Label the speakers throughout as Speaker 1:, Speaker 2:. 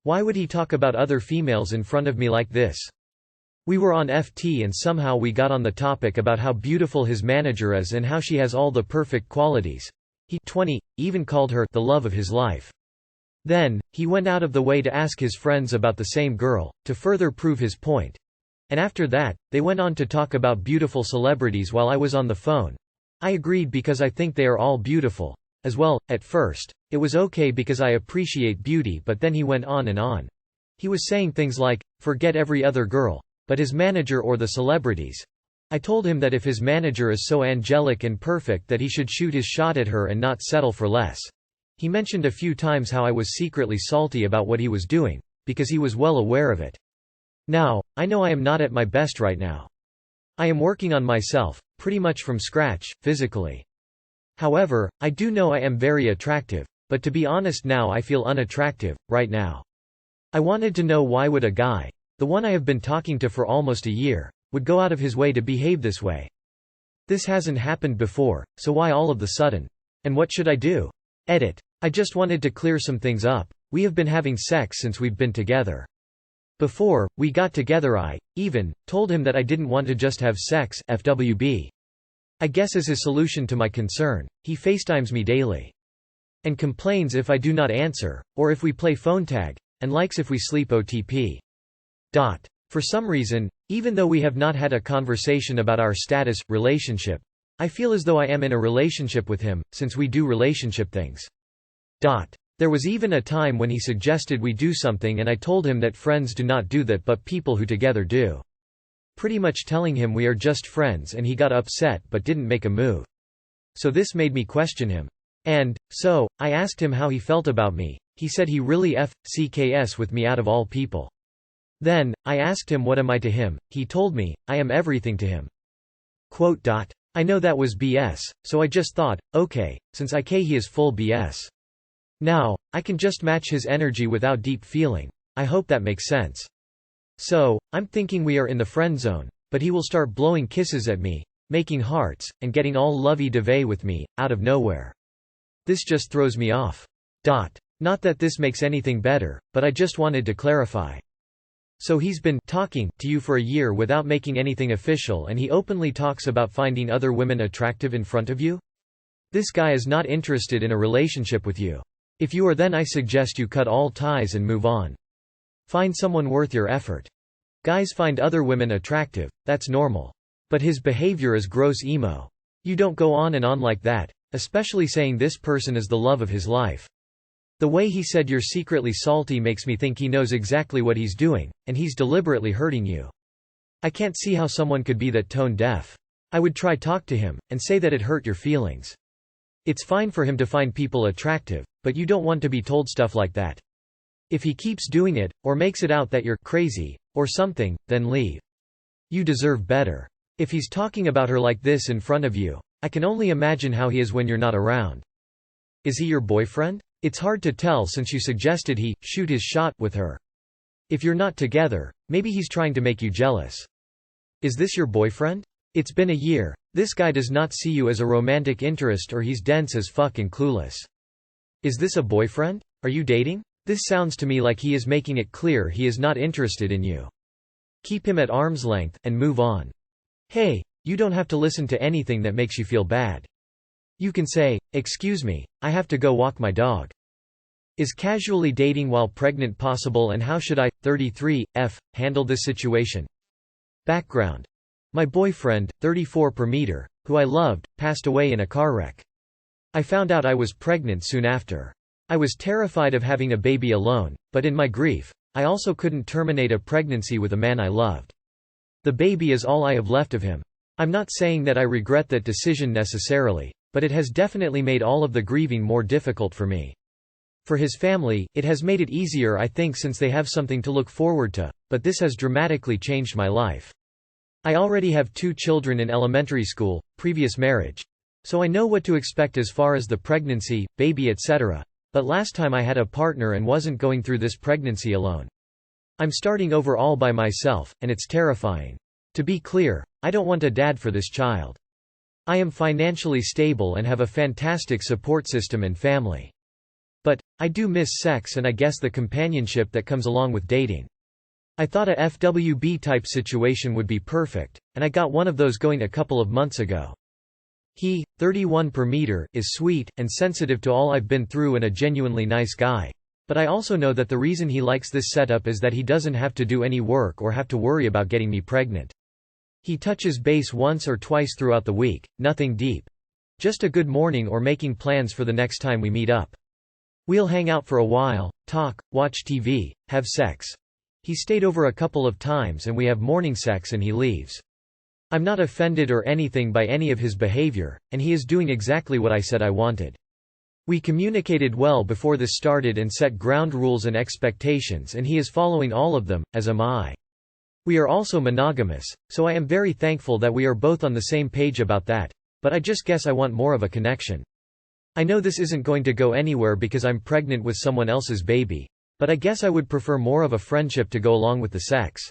Speaker 1: Why would he talk about other females in front of me like this? We were on FT and somehow we got on the topic about how beautiful his manager is and how she has all the perfect qualities. He 20, even called her the love of his life. Then, he went out of the way to ask his friends about the same girl, to further prove his point. And after that, they went on to talk about beautiful celebrities while I was on the phone. I agreed because I think they are all beautiful. As well, at first, it was okay because I appreciate beauty, but then he went on and on. He was saying things like, forget every other girl, but his manager or the celebrities. I told him that if his manager is so angelic and perfect that he should shoot his shot at her and not settle for less. He mentioned a few times how I was secretly salty about what he was doing, because he was well aware of it. Now, I know I am not at my best right now. I am working on myself, pretty much from scratch, physically. However, I do know I am very attractive, but to be honest now I feel unattractive, right now. I wanted to know why would a guy, the one I have been talking to for almost a year, would go out of his way to behave this way. This hasn't happened before, so why all of the sudden? And what should I do? Edit. I just wanted to clear some things up. We have been having sex since we've been together. Before we got together I, even, told him that I didn't want to just have sex, FWB. I guess as his solution to my concern, he FaceTimes me daily. And complains if I do not answer, or if we play phone tag, and likes if we sleep OTP. For some reason, even though we have not had a conversation about our status, relationship, I feel as though I am in a relationship with him, since we do relationship things. There was even a time when he suggested we do something and I told him that friends do not do that but people who together do. Pretty much telling him we are just friends and he got upset but didn't make a move. So this made me question him. And, so, I asked him how he felt about me. He said he really FCKS with me out of all people. Then, I asked him what am I to him, he told me, I am everything to him. I know that was BS, so I just thought, okay, since he is full BS. Now, I can just match his energy without deep feeling. I hope that makes sense. So, I'm thinking we are in the friend zone, but he will start blowing kisses at me, making hearts, and getting all lovey-dovey with me, out of nowhere. This just throws me off. Not that this makes anything better, but I just wanted to clarify. So he's been talking to you for a year without making anything official and he openly talks about finding other women attractive in front of you? This guy is not interested in a relationship with you. If you are, then I suggest you cut all ties and move on. Find someone worth your effort. Guys find other women attractive, that's normal. But his behavior is gross emo. You don't go on and on like that, especially saying this person is the love of his life. The way he said you're secretly salty makes me think he knows exactly what he's doing, and he's deliberately hurting you. I can't see how someone could be that tone deaf. I would try talk to him, and say that it hurt your feelings. It's fine for him to find people attractive, but you don't want to be told stuff like that. If he keeps doing it, or makes it out that you're crazy, or something, then leave. You deserve better. If he's talking about her like this in front of you, I can only imagine how he is when you're not around. Is he your boyfriend? It's hard to tell since you suggested he shoot his shot with her. If you're not together, maybe he's trying to make you jealous. Is this your boyfriend? It's been a year. This guy does not see you as a romantic interest or he's dense as fuck and clueless. Is this a boyfriend? Are you dating? This sounds to me like he is making it clear he is not interested in you. Keep him at arm's length, and move on. Hey, you don't have to listen to anything that makes you feel bad. You can say, excuse me, I have to go walk my dog. Is casually dating while pregnant possible and how should I, 33, handle this situation? Background. My boyfriend, 34 per meter, who I loved, passed away in a car wreck. I found out I was pregnant soon after. I was terrified of having a baby alone, but in my grief, I also couldn't terminate a pregnancy with a man I loved. The baby is all I have left of him. I'm not saying that I regret that decision necessarily, but it has definitely made all of the grieving more difficult for me. For his family, it has made it easier I think since they have something to look forward to, but this has dramatically changed my life. I already have 2 children in elementary school, previous marriage. So I know what to expect as far as the pregnancy, baby etc. But last time I had a partner and wasn't going through this pregnancy alone. I'm starting over all by myself, and it's terrifying. To be clear, I don't want a dad for this child. I am financially stable and have a fantastic support system and family. But, I do miss sex and I guess the companionship that comes along with dating. I thought a FWB type situation would be perfect, and I got one of those going a couple of months ago. He, 31 per meter, is sweet, and sensitive to all I've been through and a genuinely nice guy. But I also know that the reason he likes this setup is that he doesn't have to do any work or have to worry about getting me pregnant. He touches base once or twice throughout the week, nothing deep. Just a good morning or making plans for the next time we meet up. We'll hang out for a while, talk, watch TV, have sex. He stayed over a couple of times and we have morning sex and he leaves. I'm not offended or anything by any of his behavior, and he is doing exactly what I said I wanted. We communicated well before this started and set ground rules and expectations, and he is following all of them, as am I. We are also monogamous, so I am very thankful that we are both on the same page about that, but I just guess I want more of a connection. I know this isn't going to go anywhere because I'm pregnant with someone else's baby, but I guess I would prefer more of a friendship to go along with the sex.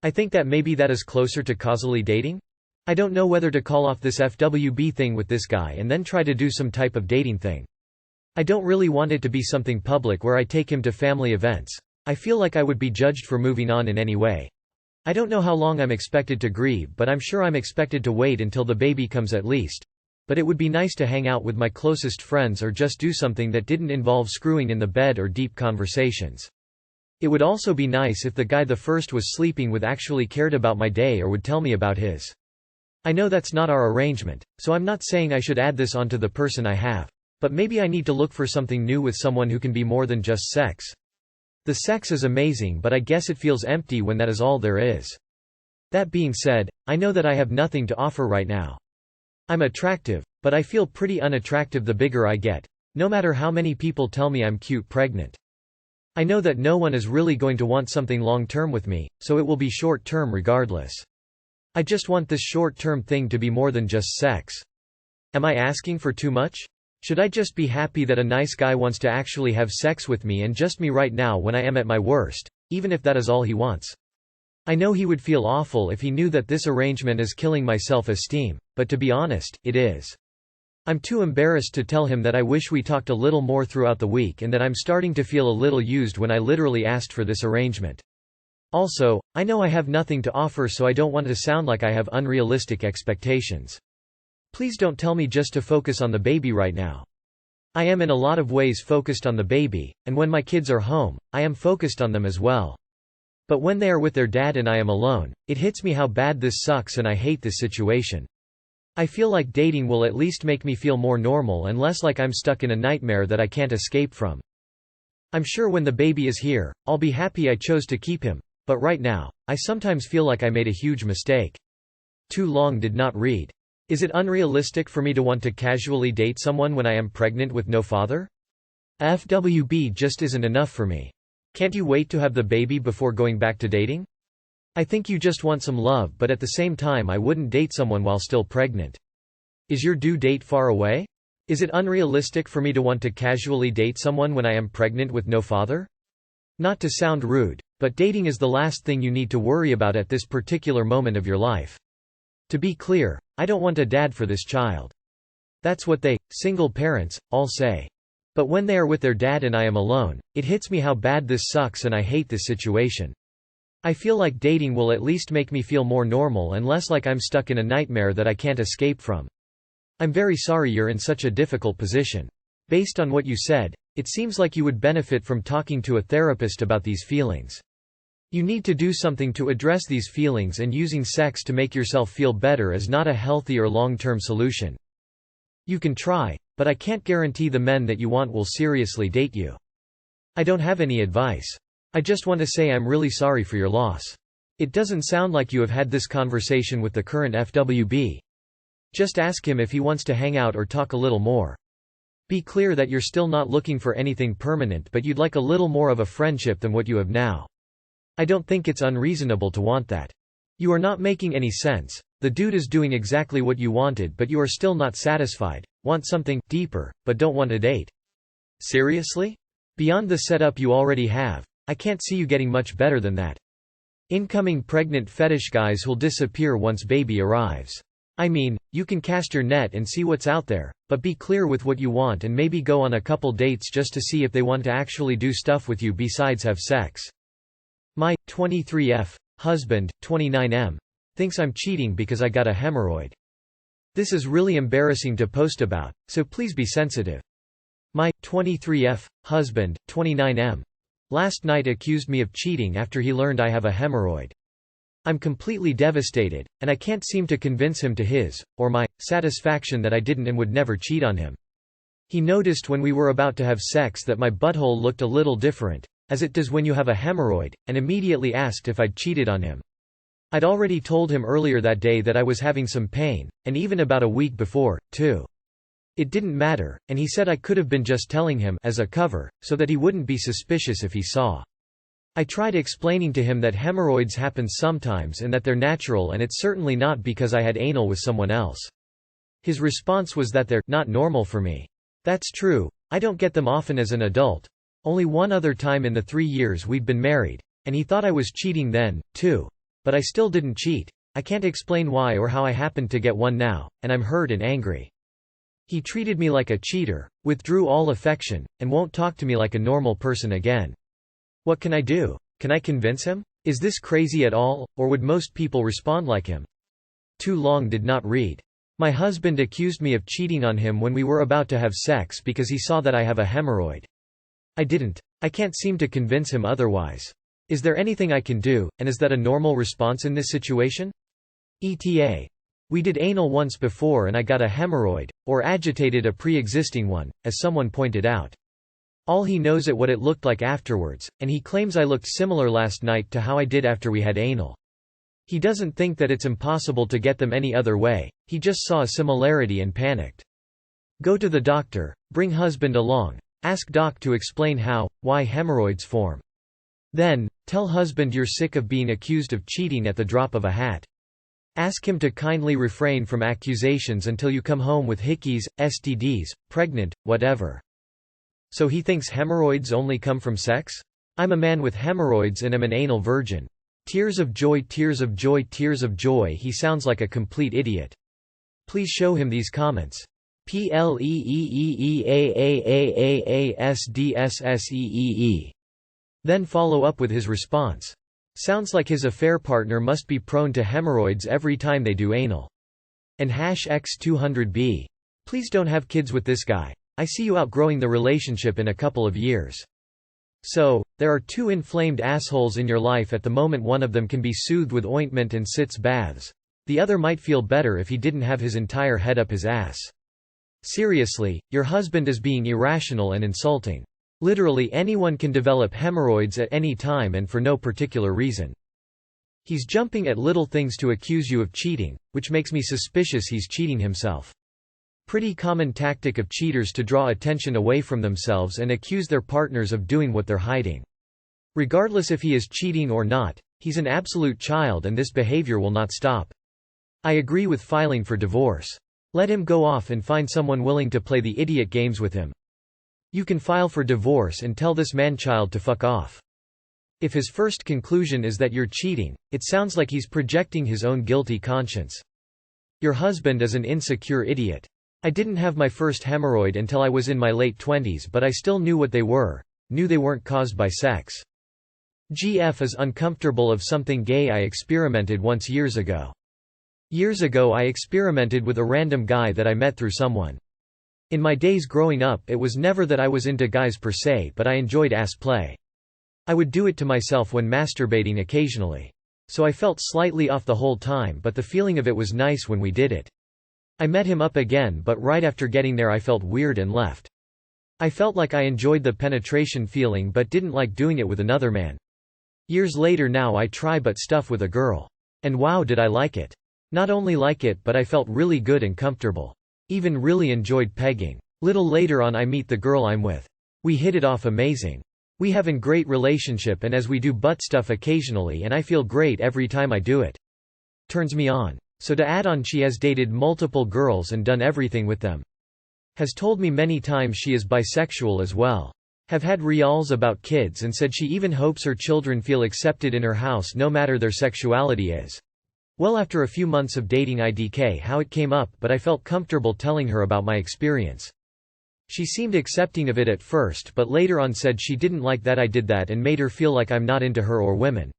Speaker 1: I think that maybe that is closer to causally dating? I don't know whether to call off this FWB thing with this guy and then try to do some type of dating thing. I don't really want it to be something public where I take him to family events. I feel like I would be judged for moving on in any way. I don't know how long I'm expected to grieve, but I'm sure I'm expected to wait until the baby comes at least. But it would be nice to hang out with my closest friends or just do something that didn't involve screwing in the bed or deep conversations. It would also be nice if the guy the first was sleeping with actually cared about my day or would tell me about his. I know that's not our arrangement, so I'm not saying I should add this onto the person I have. But maybe I need to look for something new with someone who can be more than just sex. The sex is amazing, but I guess it feels empty when that is all there is. That being said, I know that I have nothing to offer right now. I'm attractive, but I feel pretty unattractive the bigger I get, no matter how many people tell me I'm cute pregnant. I know that no one is really going to want something long-term with me, so it will be short-term regardless. I just want this short-term thing to be more than just sex. Am I asking for too much? Should I just be happy that a nice guy wants to actually have sex with me and just me right now when I am at my worst, even if that is all he wants? I know he would feel awful if he knew that this arrangement is killing my self-esteem, but to be honest, it is. I'm too embarrassed to tell him that I wish we talked a little more throughout the week and that I'm starting to feel a little used when I literally asked for this arrangement. Also, I know I have nothing to offer, so I don't want to sound like I have unrealistic expectations. Please don't tell me just to focus on the baby right now. I am in a lot of ways focused on the baby, and when my kids are home, I am focused on them as well. But when they are with their dad and I am alone, it hits me how bad this sucks and I hate this situation. I feel like dating will at least make me feel more normal and less like I'm stuck in a nightmare that I can't escape from. I'm sure when the baby is here, I'll be happy I chose to keep him, but right now, I sometimes feel like I made a huge mistake. Too long did not read. Is it unrealistic for me to want to casually date someone when I am pregnant with no father? FWB just isn't enough for me. Can't you wait to have the baby before going back to dating? I think you just want some love, but at the same time I wouldn't date someone while still pregnant. Is your due date far away? Is it unrealistic for me to want to casually date someone when I am pregnant with no father? Not to sound rude, but dating is the last thing you need to worry about at this particular moment of your life. To be clear, I don't want a dad for this child. That's what they, single parents, all say. But when they are with their dad and I am alone, it hits me how bad this sucks and I hate this situation. I feel like dating will at least make me feel more normal and less like I'm stuck in a nightmare that I can't escape from. I'm very sorry you're in such a difficult position. Based on what you said, it seems like you would benefit from talking to a therapist about these feelings. You need to do something to address these feelings, and using sex to make yourself feel better is not a healthy or long-term solution. You can try, but I can't guarantee the men that you want will seriously date you. I don't have any advice. I just want to say I'm really sorry for your loss. It doesn't sound like you have had this conversation with the current FWB. Just ask him if he wants to hang out or talk a little more. Be clear that you're still not looking for anything permanent, but you'd like a little more of a friendship than what you have now. I don't think it's unreasonable to want that. You are not making any sense. The dude is doing exactly what you wanted, but you are still not satisfied, want something deeper, but don't want a date. Seriously? Beyond the setup you already have, I can't see you getting much better than that. Incoming pregnant fetish guys who'll disappear once baby arrives. I mean, you can cast your net and see what's out there, but be clear with what you want and maybe go on a couple dates just to see if they want to actually do stuff with you besides have sex. My 23F husband, 29M, thinks I'm cheating because I got a hemorrhoid. This is really embarrassing to post about, so please be sensitive. My 23F husband, 29M, last night accused me of cheating after he learned I have a hemorrhoid. I'm completely devastated, and I can't seem to convince him to his, or my, satisfaction that I didn't and would never cheat on him. He noticed when we were about to have sex that my butthole looked a little different, as it does when you have a hemorrhoid, and immediately asked if I'd cheated on him. I'd already told him earlier that day that I was having some pain, and even about a week before, too. It didn't matter, and he said I could have been just telling him as a cover, so that he wouldn't be suspicious if he saw. I tried explaining to him that hemorrhoids happen sometimes and that they're natural, and it's certainly not because I had anal with someone else. His response was that they're not normal for me. That's true, I don't get them often as an adult. Only one other time in the 3 years we've been married, and he thought I was cheating then, too. But I still didn't cheat. I can't explain why or how I happened to get one now, and I'm hurt and angry. He treated me like a cheater, withdrew all affection, and won't talk to me like a normal person again. What can I do? Can I convince him? Is this crazy at all, or would most people respond like him? Too long did not read. My husband accused me of cheating on him when we were about to have sex because he saw that I have a hemorrhoid. I didn't. I can't seem to convince him otherwise. Is there anything I can do, and is that a normal response in this situation? ETA. We did anal once before and I got a hemorrhoid, or agitated a pre-existing one, as someone pointed out. All he knows what it looked like afterwards, and he claims I looked similar last night to how I did after we had anal. He doesn't think that it's impossible to get them any other way, he just saw a similarity and panicked. Go to the doctor, bring husband along, ask doc to explain how, why hemorrhoids form. Then, tell husband you're sick of being accused of cheating at the drop of a hat. Ask him to kindly refrain from accusations until you come home with hickeys, STDs, pregnant, whatever. So he thinks hemorrhoids only come from sex? I'm a man with hemorrhoids and am an anal virgin. Tears of joy, tears of joy, tears of joy. He sounds like a complete idiot. Please show him these comments. PLEEEEAAAAASDSSEEE. Then follow up with his response. Sounds like his affair partner must be prone to hemorrhoids every time they do anal. And #X200B. Please don't have kids with this guy. I see you outgrowing the relationship in a couple of years. So, there are two inflamed assholes in your life at the moment. One of them can be soothed with ointment and sitz baths. The other might feel better if he didn't have his entire head up his ass. Seriously, your husband is being irrational and insulting. Literally anyone can develop hemorrhoids at any time and for no particular reason. He's jumping at little things to accuse you of cheating, which makes me suspicious he's cheating himself. Pretty common tactic of cheaters to draw attention away from themselves and accuse their partners of doing what they're hiding. Regardless if he is cheating or not, he's an absolute child and this behavior will not stop. I agree with filing for divorce. Let him go off and find someone willing to play the idiot games with him. You can file for divorce and tell this man-child to fuck off. If his first conclusion is that you're cheating, it sounds like he's projecting his own guilty conscience. Your husband is an insecure idiot. I didn't have my first hemorrhoid until I was in my late 20s, but I still knew what they were, knew they weren't caused by sex. GF is uncomfortable of something gay I experimented once years ago. Years ago I experimented with a random guy that I met through someone. In my days growing up it was never that I was into guys per se, but I enjoyed ass play. I would do it to myself when masturbating occasionally. So I felt slightly off the whole time, but the feeling of it was nice when we did it. I met him up again, but right after getting there I felt weird and left. I felt like I enjoyed the penetration feeling but didn't like doing it with another man. Years later now I try butt stuff with a girl. And wow, did I like it. Not only like it, but I felt really good and comfortable. Even really enjoyed pegging. Little later on I meet the girl I'm with. We hit it off amazing. We have a great relationship, and as we do butt stuff occasionally and I feel great every time I do it. Turns me on. So to add on, she has dated multiple girls and done everything with them. Has told me many times she is bisexual as well. Have had reals about kids and said she even hopes her children feel accepted in her house no matter their sexuality is. Well, after a few months of dating IDK how it came up, but I felt comfortable telling her about my experience. She seemed accepting of it at first, but later on said she didn't like that I did that and made her feel like I'm not into her or women.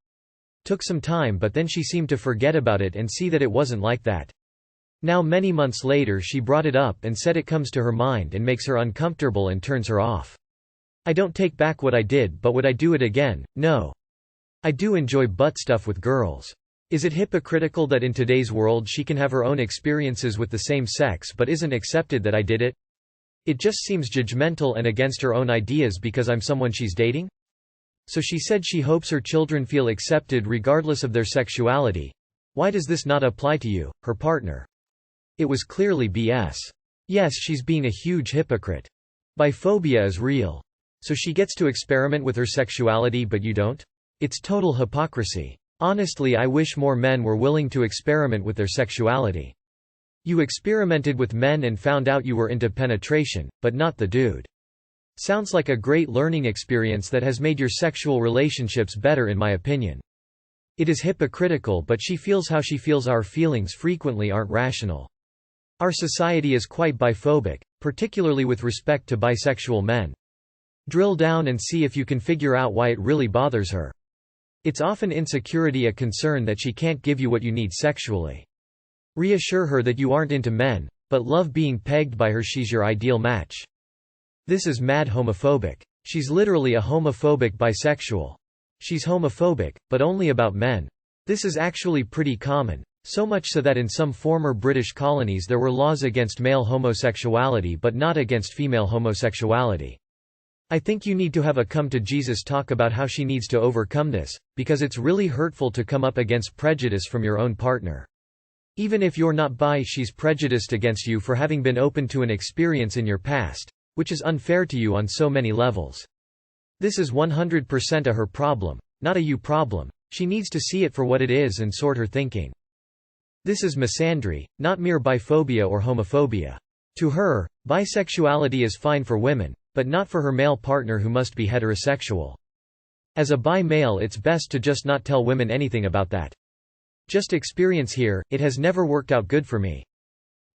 Speaker 1: Took some time, but then she seemed to forget about it and see that it wasn't like that. Now many months later she brought it up and said it comes to her mind and makes her uncomfortable and turns her off. I don't take back what I did, but would I do it again? No. I do enjoy butt stuff with girls. Is it hypocritical that in today's world she can have her own experiences with the same sex but isn't accepted that I did it? It just seems judgmental and against her own ideas because I'm someone she's dating? So she said she hopes her children feel accepted regardless of their sexuality. Why does this not apply to you, her partner? It was clearly BS. Yes, she's being a huge hypocrite. Biphobia is real. So she gets to experiment with her sexuality but you don't? It's total hypocrisy. Honestly, I wish more men were willing to experiment with their sexuality. You experimented with men and found out you were into penetration, but not the dude. Sounds like a great learning experience that has made your sexual relationships better in my opinion. It is hypocritical, but she feels how she feels. Our feelings frequently aren't rational. Our society is quite biphobic, particularly with respect to bisexual men. Drill down and see if you can figure out why it really bothers her. It's often insecurity, a concern that she can't give you what you need sexually. Reassure her that you aren't into men, but love being pegged by her. She's your ideal match. This is mad homophobic. She's literally a homophobic bisexual. She's homophobic, but only about men. This is actually pretty common, so much so that in some former British colonies there were laws against male homosexuality but not against female homosexuality. I think you need to have a come to Jesus talk about how she needs to overcome this, because it's really hurtful to come up against prejudice from your own partner. Even if you're not bi, she's prejudiced against you for having been open to an experience in your past, which is unfair to you on so many levels. This is 100% a her problem, not a you problem. She needs to see it for what it is and sort her thinking. This is misandry, not mere biphobia or homophobia. To her, bisexuality is fine for women, but not for her male partner who must be heterosexual. As a bi male, it's best to just not tell women anything about that. Just experience here, it has never worked out good for me.